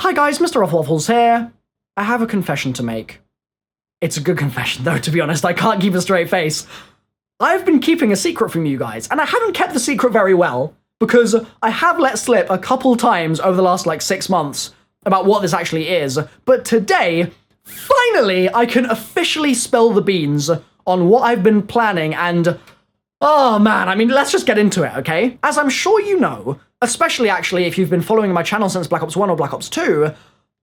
Hi guys, MrRoflWaffles here. I have a confession to make. It's a good confession though, to be honest, I can't keep a straight face. I've been keeping a secret from you guys, and I haven't kept the secret very well, because I have let slip a couple times over the last, 6 months about what this actually is, but today, finally, I can officially spill the beans on what I've been planning, and oh man, let's just get into it, okay? As I'm sure you know, especially actually if you've been following my channel since Black Ops 1 or Black Ops 2,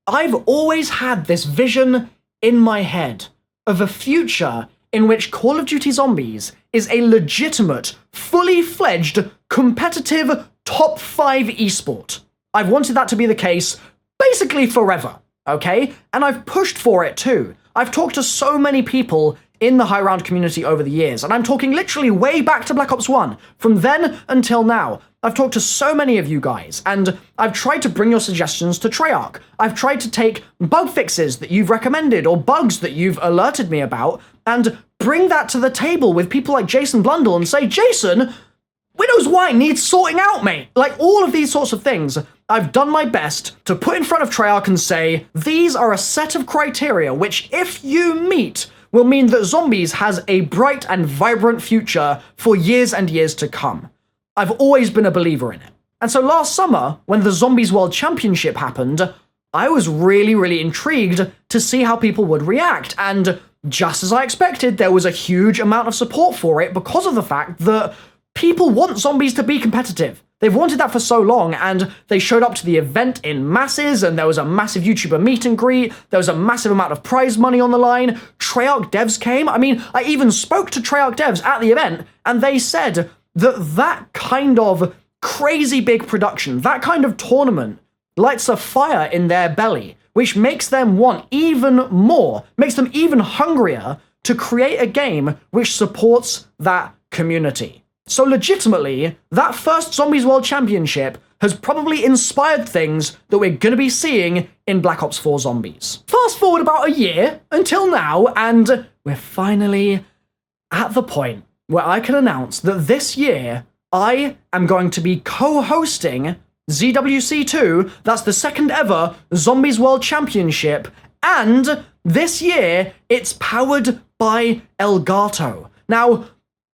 I've always had this vision in my head of a future in which Call of Duty Zombies is a legitimate, fully fledged, competitive top 5 esport. I've wanted that to be the case basically forever, okay? And I've pushed for it too. I've talked to so many people in the high round community over the years, and I'm talking literally way back to Black Ops 1, from then until now. I've talked to so many of you guys, and I've tried to bring your suggestions to Treyarch. I've tried to take bug fixes that you've recommended, or bugs that you've alerted me about, and bring that to the table with people like Jason Blundell and say, Jason, Widow's Wine needs sorting out, mate. All of these sorts of things, I've done my best to put in front of Treyarch and say, these are a set of criteria which, if you meet, will mean that Zombies has a bright and vibrant future for years and years to come. I've always been a believer in it. And so last summer, when the Zombies World Championship happened, I was really intrigued to see how people would react, and just as I expected, there was a huge amount of support for it because of the fact that people want Zombies to be competitive. They've wanted that for so long, and they showed up to the event in masses, and there was a massive YouTuber meet and greet, there was a massive amount of prize money on the line, Treyarch devs came. I even spoke to Treyarch devs at the event, and they said that kind of crazy big production, that kind of tournament, lights a fire in their belly, which makes them want even more, makes them even hungrier to create a game which supports that community. So legitimately, that first Zombies World Championship has probably inspired things that we're gonna be seeing in Black Ops 4 Zombies. Fast forward about a year until now, and we're finally at the point where I can announce that this year, I am going to be co-hosting ZWC2, that's the second ever Zombies World Championship, and this year, it's powered by Elgato. Now,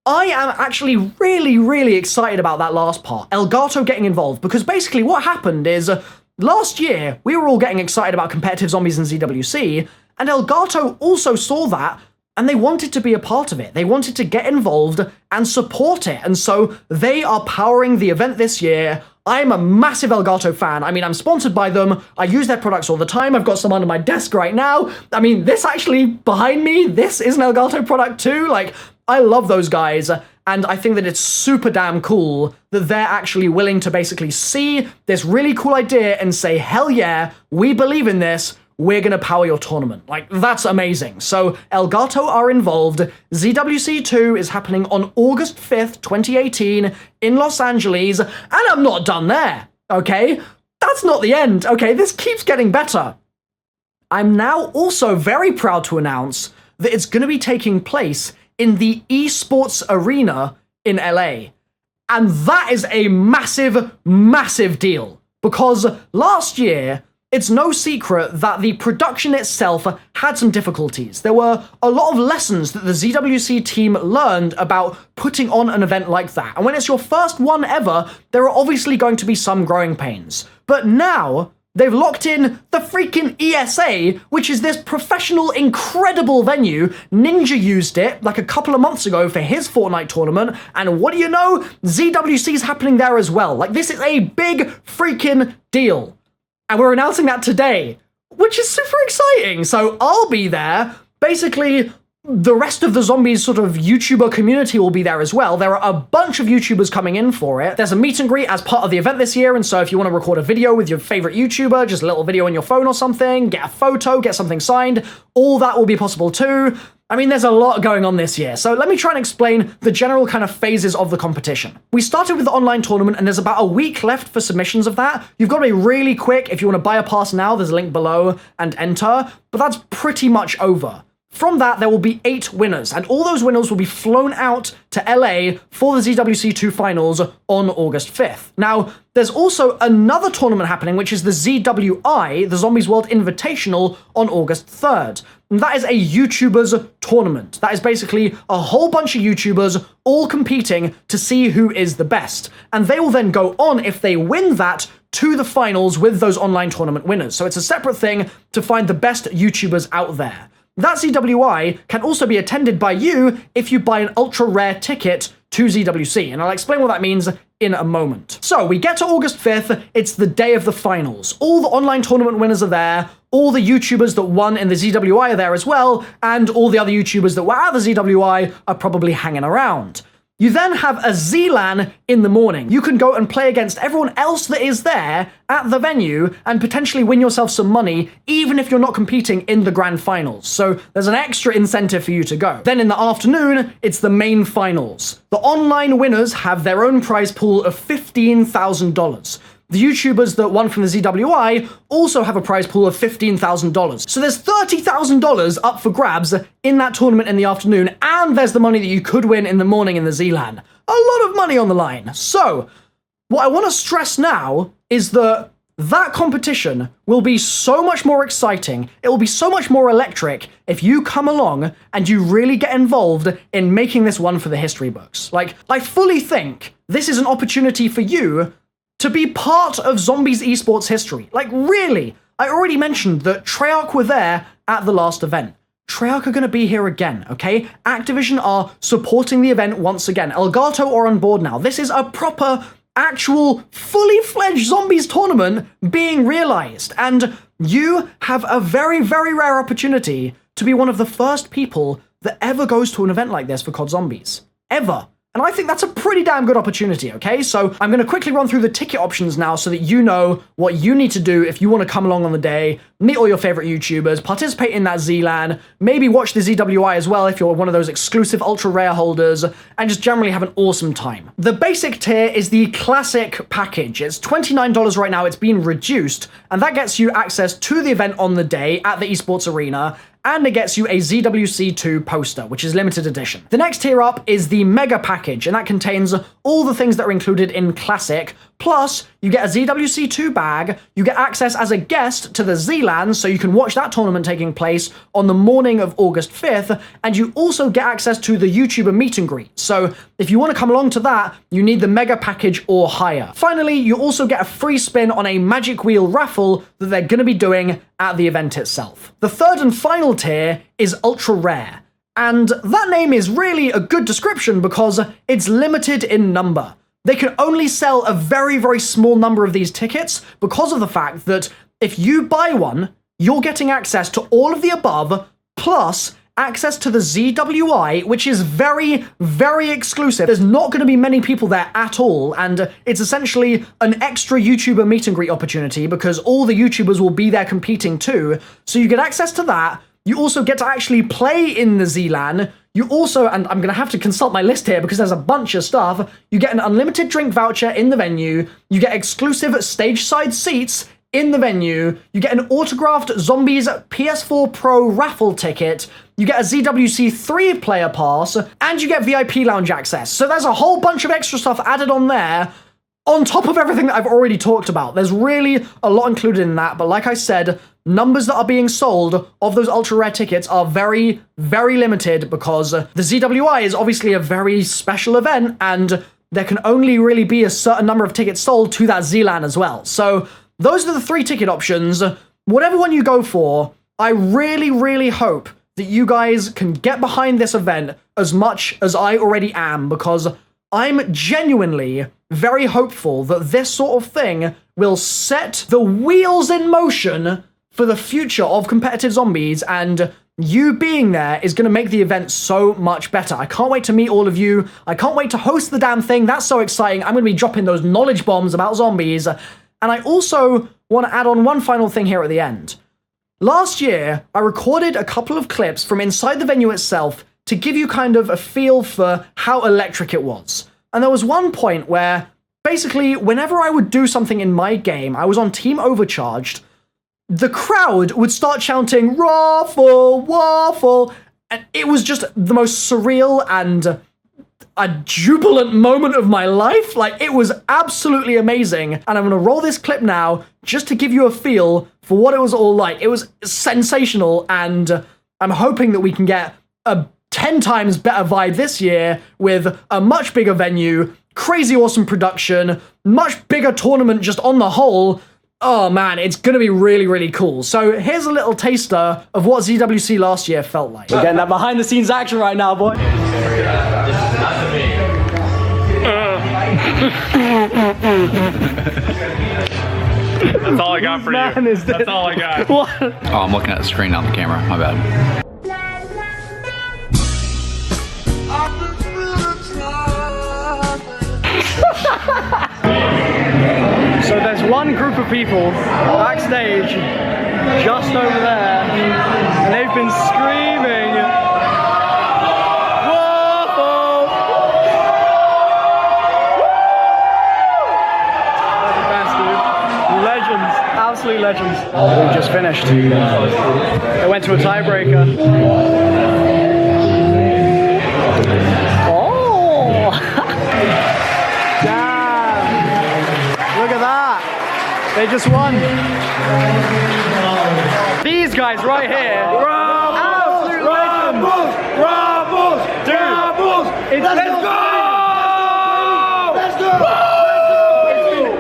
I am actually really excited about that last part, Elgato getting involved, because basically what happened is, last year, we were all getting excited about competitive zombies in ZWC, and Elgato also saw that, and they wanted to be a part of it. They wanted to get involved and support it, and so they are powering the event this year. I'm a massive Elgato fan. I'm sponsored by them. I use their products all the time. I've got some under my desk right now. This actually, behind me, this is an Elgato product too. I love those guys, and I think that it's super damn cool that they're actually willing to basically see this really cool idea and say, hell yeah, we believe in this, we're gonna power your tournament. That's amazing. So Elgato are involved. ZWC2 is happening on August 5th, 2018 in Los Angeles, and I'm not done there, okay? That's not the end, okay? This keeps getting better. I'm now also very proud to announce that it's gonna be taking place in the eSports arena in LA. And that is a massive deal, because last year, it's no secret that the production itself had some difficulties. There were a lot of lessons that the ZWC team learned about putting on an event like that. And when it's your first one ever, there are obviously going to be some growing pains. But now, they've locked in the freaking ESA, which is this professional, incredible venue. Ninja used it a couple of months ago for his Fortnite tournament, and what do you know? ZWC's happening there as well. This is a big freaking deal. And we're announcing that today, which is super exciting. So I'll be there. Basically, the rest of the Zombies sort of YouTuber community will be there as well. There are a bunch of YouTubers coming in for it. There's a meet and greet as part of the event this year, and so if you want to record a video with your favorite YouTuber, just a little video on your phone or something, get a photo, get something signed, all that will be possible too. There's a lot going on this year, so let me try and explain the general kind of phases of the competition. We started with the online tournament, and there's about a week left for submissions of that. You've got to be really quick. If you want to buy a pass now, there's a link below, and enter, but that's pretty much over. From that, there will be 8 winners, and all those winners will be flown out to LA for the ZWC2 finals on August 5th. Now, there's also another tournament happening, which is the ZWI, the Zombies World Invitational, on August 3rd. And that is a YouTubers tournament. That is basically a whole bunch of YouTubers all competing to see who is the best. And they will then go on, if they win that, to the finals with those online tournament winners. So it's a separate thing to find the best YouTubers out there. That ZWI can also be attended by you if you buy an ultra rare ticket to ZWC, and I'll explain what that means in a moment. So we get to August 5th, it's the day of the finals. All the online tournament winners are there, all the YouTubers that won in the ZWI are there as well, and all the other YouTubers that were at the ZWI are probably hanging around. You then have a ZLAN in the morning. You can go and play against everyone else that is there at the venue and potentially win yourself some money, even if you're not competing in the grand finals. So there's an extra incentive for you to go. Then in the afternoon, it's the main finals. The online winners have their own prize pool of $15,000. The YouTubers that won from the ZWI also have a prize pool of $15,000. So there's $30,000 up for grabs in that tournament in the afternoon, and there's the money that you could win in the morning in the ZLAN. A lot of money on the line. So, what I want to stress now is that competition will be so much more exciting, it will be so much more electric if you come along and you really get involved in making this one for the history books. Like, I fully think this is an opportunity for you to be part of Zombies esports history. Like, really, I already mentioned that Treyarch were there at the last event. Treyarch are going to be here again, okay? Activision are supporting the event once again. Elgato are on board now. This is a proper, actual, fully fledged Zombies tournament being realized. And you have a very, very rare opportunity to be one of the first people that ever goes to an event like this for COD Zombies. Ever. And I think that's a pretty damn good opportunity, okay? So I'm going to quickly run through the ticket options now so that you know what you need to do if you want to come along on the day, meet all your favorite YouTubers, participate in that ZLAN, maybe watch the ZWI as well if you're one of those exclusive ultra rare holders, and just generally have an awesome time. The basic tier is the classic package. It's $29 right now, it's been reduced, and that gets you access to the event on the day at the esports arena, and it gets you a ZWC2 poster, which is limited edition. The next tier up is the Mega Package, and that contains all the things that are included in Classic, plus you get a ZWC2 bag, you get access as a guest to the ZLAN, so you can watch that tournament taking place on the morning of August 5th, and you also get access to the YouTuber meet and greet. So if you want to come along to that, you need the Mega Package or higher. Finally, you also get a free spin on a Magic Wheel raffle that they're going to be doing at the event itself. The third and final tier is Ultra Rare, and that name is really a good description because it's limited in number. They can only sell a very, very small number of these tickets because of the fact that if you buy one, you're getting access to all of the above, plus access to the ZWI, which is very, very exclusive. There's not going to be many people there at all, and it's essentially an extra YouTuber meet and greet opportunity because all the YouTubers will be there competing too, so you get access to that. You also get to actually play in the ZLAN. You also, and I'm going to have to consult my list here because there's a bunch of stuff, you get an unlimited drink voucher in the venue, you get exclusive stage side seats in the venue, you get an autographed Zombies PS4 Pro raffle ticket, you get a ZWC3 player pass, and you get VIP lounge access. So there's a whole bunch of extra stuff added on there, on top of everything that I've already talked about. There's really a lot included in that, but like I said, numbers that are being sold of those ultra rare tickets are very, very limited because the ZWI is obviously a very special event, and there can only really be a certain number of tickets sold to that ZLAN as well. So those are the 3 ticket options. Whatever one you go for, I really, really hope that you guys can get behind this event as much as I already am, because I'm genuinely very hopeful that this sort of thing will set the wheels in motion for the future of competitive zombies, and you being there is going to make the event so much better. I can't wait to meet all of you. I can't wait to host the damn thing. That's so exciting. I'm going to be dropping those knowledge bombs about zombies. And I also want to add on one final thing here at the end. Last year, I recorded a couple of clips from inside the venue itself to give you kind of a feel for how electric it was. And there was one point where, basically, whenever I would do something in my game, I was on Team Overcharged, the crowd would start shouting, "Raffle, waffle," And it was just the most surreal and a jubilant moment of my life. Like, it was absolutely amazing. And I'm gonna roll this clip now just to give you a feel for what it was all like. It was sensational, and I'm hoping that we can get a 10 times better vibe this year with a much bigger venue, crazy awesome production, much bigger tournament just on the whole. Oh man, it's gonna be really, really cool. So here's a little taster of what ZWC last year felt like. We're getting that behind the scenes action right now, boy. That's all I got for you. That's all I got. What? Oh, I'm looking at the screen, not the camera. My bad. So there's one group of people backstage just over there, and they've been screaming, "Whoa!" That's the best, dude. Legends, absolute legends. We just finished. They went to a tiebreaker. Oh! Damn! Look at that! They just won. These guys right here. Absolute legends. Dude, let's go!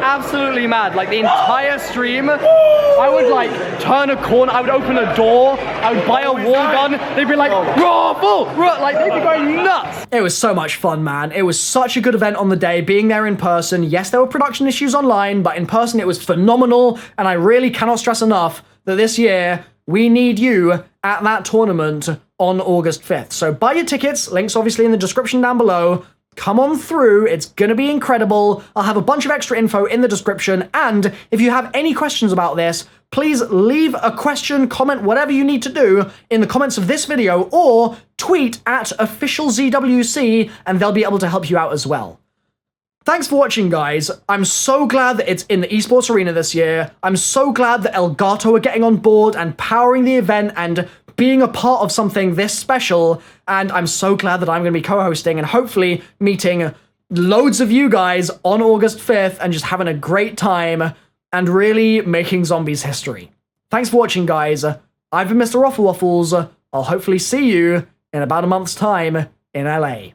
Absolutely mad. Like, the entire stream, I would like turn a corner, I would open a door, I would buy a war gun, they'd be like, Raffle! Like, they'd be going nuts. It was so much fun, man. It was such a good event on the day, being there in person. Yes, there were production issues online, but in person it was phenomenal, and I really cannot stress enough that this year, we need you at that tournament on August 5th. So buy your tickets, links obviously in the description down below. Come on through, it's gonna be incredible. I'll have a bunch of extra info in the description, and if you have any questions about this, please leave a question, comment, whatever you need to do in the comments of this video, or tweet at officialzwc, and they'll be able to help you out as well. Thanks for watching, guys. I'm so glad that it's in the esports arena this year. I'm so glad that Elgato are getting on board and powering the event and being a part of something this special, and I'm so glad that I'm going to be co-hosting and hopefully meeting loads of you guys on August 5th and just having a great time and really making zombies history. Thanks for watching, guys. I've been MrRoflWaffles. I'll hopefully see you in about a month's time in LA.